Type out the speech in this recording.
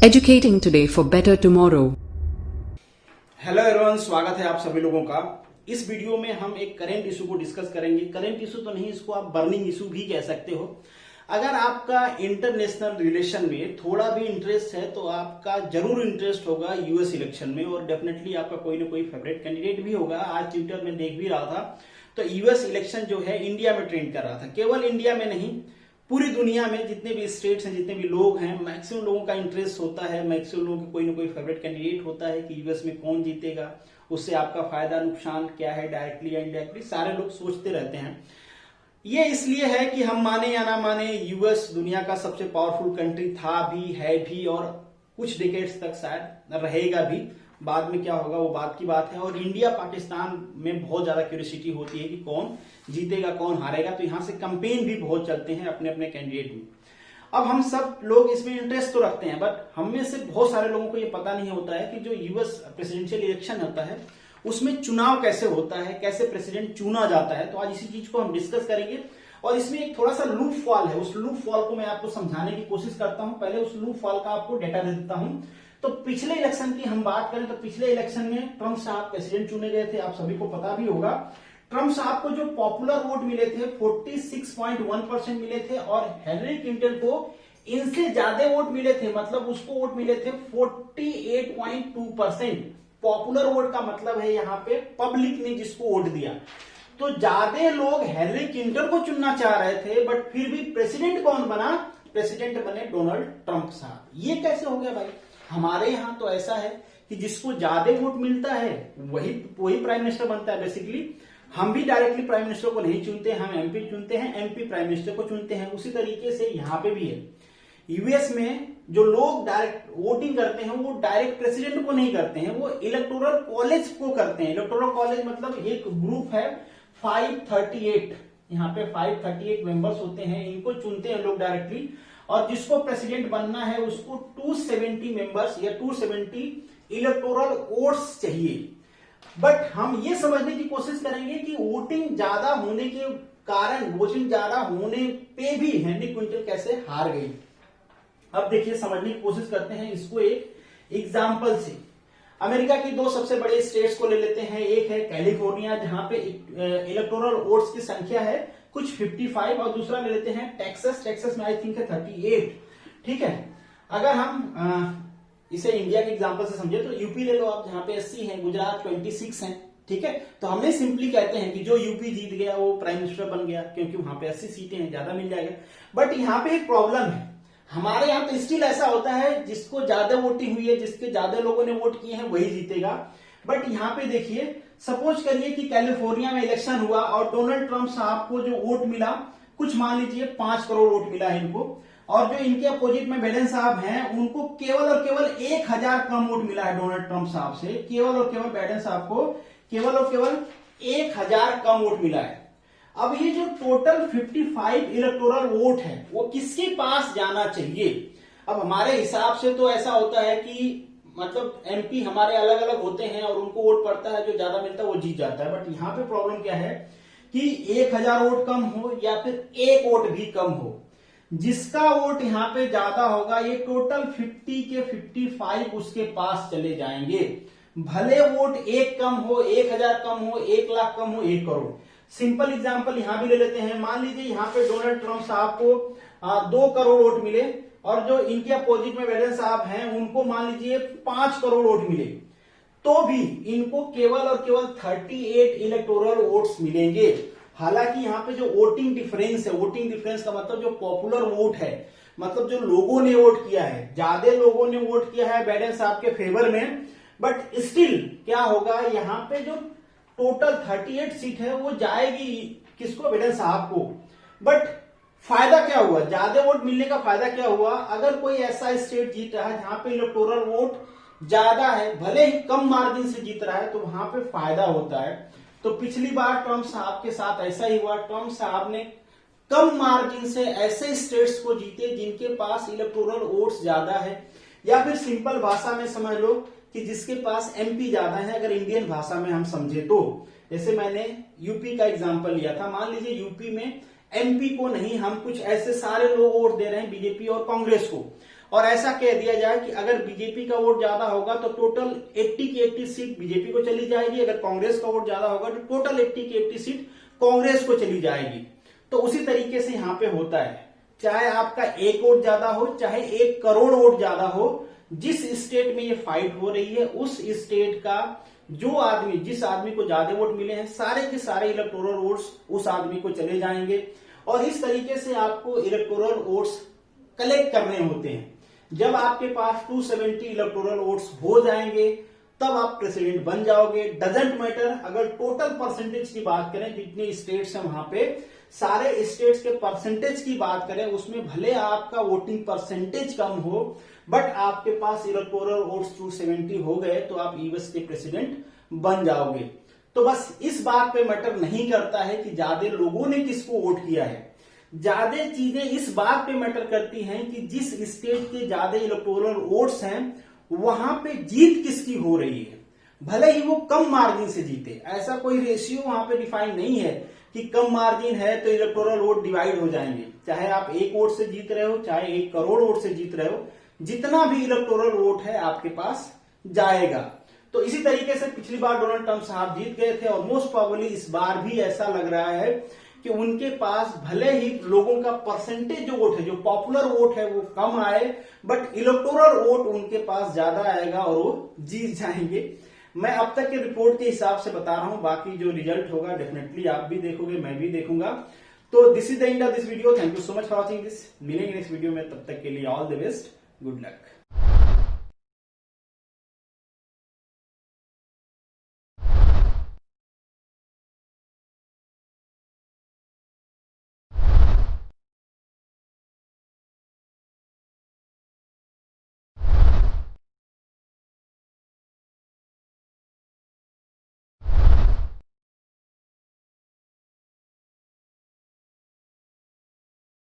Educating today for better tomorrow. Hello everyone, स्वागत है आप सभी लोगों का। इस वीडियो में हम एक करंट इशू को डिस्कस करेंगे। करंट इशू तो नहीं, इसको आप बर्निंग इशू भी कह सकते हो। अगर आपका इंटरनेशनल रिलेशन में थोड़ा भी इंटरेस्ट है तो आपका जरूर इंटरेस्ट होगा यूएस इलेक्शन में, और डेफिनेटली आपका कोई ना कोई फेवरेट कैंडिडेट भी होगा। आज ट्विटर में देख भी रहा था तो यूएस इलेक्शन जो है इंडिया में ट्रेंड कर रहा था। केवल इंडिया में नहीं, पूरी दुनिया में जितने भी स्टेट्स हैं, जितने भी लोग हैं, मैक्सिमम लोगों का इंटरेस्ट होता है, मैक्सिमम लोगों की कोई ना कोई फेवरेट कैंडिडेट होता है कि यूएस में कौन जीतेगा, उससे आपका फायदा नुकसान क्या है, डायरेक्टली या इनडायरेक्टली सारे लोग सोचते रहते हैं। ये इसलिए है कि हम माने या ना माने, यूएस दुनिया का सबसे पावरफुल कंट्री था भी, है भी, और कुछ डिकेड्स तक शायद रहेगा भी। बाद में क्या होगा वो बात की बात है। और इंडिया पाकिस्तान में बहुत ज्यादा क्यूरियोसिटी होती है कि कौन जीतेगा कौन हारेगा, तो यहां से कंपेन भी बहुत चलते हैं अपने अपने कैंडिडेट में। अब हम सब लोग इसमें इंटरेस्ट तो रखते हैं, बट हम में से बहुत सारे लोगों को ये पता नहीं होता है कि जो यूएस प्रेसिडेंशियल इलेक्शन होता है उसमें चुनाव कैसे होता है, कैसे प्रेसिडेंट चुना जाता है। तो आज इसी चीज को हम डिस्कस करेंगे। और इसमें एक थोड़ा सा लूप फॉल है, उस लूप फॉल को मैं आपको समझाने की कोशिश करता हूं। पहले उस लूप फॉल का आपको डेटा दे देता हूं। तो पिछले इलेक्शन की हम बात करें तो पिछले इलेक्शन में ट्रंप साहब प्रेसिडेंट चुने गए थे, आप सभी को पता भी होगा। ट्रंप साहब को जो पॉपुलर वोट मिले थे 46.1% मिले थे, और हिलरी क्लिंटन को इनसे ज्यादा वोट मिले थे, मतलब उसको वोट मिले थे 48.2%। पॉपुलर वोट का मतलब है यहाँ पे पब्लिक ने जिसको वोट दिया। तो ज्यादा लोग हिलरी क्लिंटन को चुनना चाह रहे थे, बट फिर भी प्रेसिडेंट कौन बना? प्रेसिडेंट बने डोनाल्ड ट्रंप साहब। ये कैसे हो गया भाई? हमारे यहां तो ऐसा है कि जिसको ज्यादा वोट मिलता है वही प्राइम मिनिस्टर बनता है। बेसिकली हम भी डायरेक्टली प्राइम मिनिस्टर को नहीं चुनते, हम एमपी चुनते हैं, एमपी प्राइम मिनिस्टर को चुनते हैं। उसी तरीके से यहां पे भी है। यूएस में जो लोग डायरेक्ट वोटिंग करते हैं वो डायरेक्ट प्रेसिडेंट को नहीं करते हैं, वो इलेक्टोरल कॉलेज को करते हैं। इलेक्टोरल कॉलेज मतलब एक ग्रुप है 538, यहाँ पे 538 मेंबर्स होते हैं, इनको चुनते हैं लोग डायरेक्टली। और जिसको प्रेसिडेंट बनना है उसको 270 मेंबर्स या 270 इलेक्टोरल वोट्स चाहिए। बट हम ये समझने की कोशिश करेंगे कि वोटिंग ज्यादा होने के कारण, वोटिंग ज्यादा होने पे भी हिलरी क्लिंटन कैसे हार गई। अब देखिए, समझने की कोशिश करते हैं इसको एक एग्जाम्पल से। अमेरिका की दो सबसे बड़े स्टेट्स को ले लेते हैं। एक है कैलिफोर्निया, जहां पे इलेक्टोरल वोट्स की संख्या है कुछ 55, और दूसरा ले लेते हैं टेक्सास। टेक्सास में आई थिंक है 38। ठीक है, अगर हम इसे इंडिया के एग्जांपल से समझे तो यूपी ले लो आप, जहां पे 80 है, गुजरात 26 है। ठीक है, तो हमने सिंपली कहते हैं कि जो यूपी जीत गया वो प्राइम मिनिस्टर बन गया, क्योंकि वहां पे 80 सीटें हैं, ज्यादा मिल जाएगा। बट यहाँ पे एक प्रॉब्लम है, हमारे यहाँ तो स्टिल ऐसा होता है जिसको ज्यादा वोटिंग हुई है, जिसके ज्यादा लोगों ने वोट किए हैं वही जीतेगा। बट यहाँ पे देखिए, सपोज करिए कि कैलिफोर्निया में इलेक्शन हुआ और डोनाल्ड ट्रंप साहब को जो वोट मिला, कुछ मान लीजिए 5 करोड़ वोट मिला है इनको, और जो इनके अपोजिट में बाइडेन साहब हैं उनको केवल और केवल 1000 कम वोट मिला है डोनाल्ड ट्रंप साहब से। केवल और केवल बाइडेन साहब को केवल और केवल 1000 कम वोट मिला है। अब ये जो टोटल 55 इलेक्टोरल वोट है वो किसके पास जाना चाहिए? अब हमारे हिसाब से तो ऐसा होता है कि मतलब एमपी हमारे अलग अलग होते हैं और उनको वोट पड़ता है, जो ज्यादा मिलता है वो जीत जाता है। बट यहाँ पे प्रॉब्लम क्या है कि 1000 वोट कम हो या फिर एक वोट भी कम हो, जिसका वोट यहाँ पे ज्यादा होगा ये टोटल 50 के 55 उसके पास चले जाएंगे। भले वोट एक कम हो, 1000 कम हो, 1 लाख कम हो, 1 करोड़। सिंपल एग्जांपल यहां भी ले लेते हैं। मान लीजिए यहाँ पे डोनाल्ड ट्रंप साहब को 2 करोड़ वोट मिले, और जो इनके अपोजिट में बाइडेन साहब हैं उनको मान लीजिए 5 करोड़ वोट मिले, तो भी इनको केवल और केवल 38 इलेक्टोरल वोट्स मिलेंगे। हालांकि यहाँ पे जो वोटिंग डिफरेंस है, वोटिंग डिफरेंस का मतलब जो पॉपुलर वोट है, मतलब जो लोगों ने वोट किया है, ज्यादा लोगों ने वोट किया है बाइडेन साहब के फेवर में। बट स्टिल क्या होगा, यहाँ पे जो टोटल 38 सीट है वो जाएगी किसको? बाइडेन साहब को। बट फायदा क्या हुआ? ज्यादा वोट मिलने का फायदा क्या हुआ? अगर कोई ऐसा स्टेट जीत रहा है जहां पे इलेक्टोरल वोट ज्यादा है, भले ही कम मार्जिन से जीत रहा है, तो वहां पे फायदा होता है। तो पिछली बार ट्रंप साहब के साथ ऐसा ही हुआ। ट्रंप साहब ने कम मार्जिन से ऐसे स्टेट्स को जीते जिनके पास इलेक्टोरल वोट्स ज्यादा है, या फिर सिंपल भाषा में समझ लो कि जिसके पास एमपी ज्यादा है, अगर इंडियन भाषा में हम समझे तो। जैसे मैंने यूपी का एग्जांपल लिया था, मान लीजिए यूपी में एमपी को नहीं, हम कुछ ऐसे सारे लोग वोट दे रहे हैं बीजेपी और कांग्रेस को, और ऐसा कह दिया जाए कि अगर बीजेपी का वोट ज्यादा होगा तो टोटल 80 की 80 सीट बीजेपी को चली जाएगी, अगर कांग्रेस का वोट ज्यादा होगा तो टोटल 80 की 80 सीट कांग्रेस को चली जाएगी। तो उसी तरीके से यहां पे होता है, चाहे आपका एक वोट ज्यादा हो चाहे 1 करोड़ वोट ज्यादा हो, जिस स्टेट में ये फाइट हो रही है उस स्टेट का जो आदमी, जिस आदमी को ज्यादा वोट मिले हैं, सारे के सारे इलेक्टोरल वोट्स उस आदमी को चले जाएंगे। और इस तरीके से आपको इलेक्टोरल वोट्स कलेक्ट करने होते हैं। जब आपके पास 270 इलेक्टोरल वोट्स हो जाएंगे तब आप प्रेसिडेंट बन जाओगे। डजेंट मैटर, अगर टोटल परसेंटेज की बात करें, जितने स्टेट्स हैं वहां पे सारे स्टेट्स के परसेंटेज की बात करें, उसमें भले आपका वोटिंग परसेंटेज कम हो, बट आपके पास इलेक्टोरल वोट्स 270 हो गए तो आप यूएस के प्रेसिडेंट बन जाओगे। तो बस इस बात पे मैटर नहीं करता है कि ज्यादा लोगों ने किसको वोट किया है, ज्यादा चीजें इस बात पे मैटर करती हैं कि जिस स्टेट के ज्यादा इलेक्टोरल वोट्स हैं वहां पे जीत किसकी हो रही है, भले ही वो कम मार्जिन से जीते। ऐसा कोई रेशियो वहां पे डिफाइन नहीं है कि कम मार्जिन है तो इलेक्टोरल वोट डिवाइड हो जाएंगे। चाहे आप 1 वोट से जीत रहे हो चाहे 1 करोड़ वोट से जीत रहे हो, जितना भी इलेक्टोरल वोट है आपके पास जाएगा। तो इसी तरीके से पिछली बार डोनाल्ड ट्रंप साहब जीत गए थे और मोस्ट प्रोबेबली इस बार भी ऐसा लग रहा है कि उनके पास भले ही लोगों का परसेंटेज जो वोट है, जो पॉपुलर वोट है वो कम आए, बट इलेक्टोरल वोट उनके पास ज्यादा आएगा और वो जीत जाएंगे। मैं अब तक के रिपोर्ट के हिसाब से बता रहा हूं, बाकी जो रिजल्ट होगा डेफिनेटली आप भी देखोगे, मैं भी देखूंगा। तो this is the end of this video. Thank you so much for watching this. मिलेंगे नेक्स्ट वीडियो में, तब तक के लिए all the best, good luck.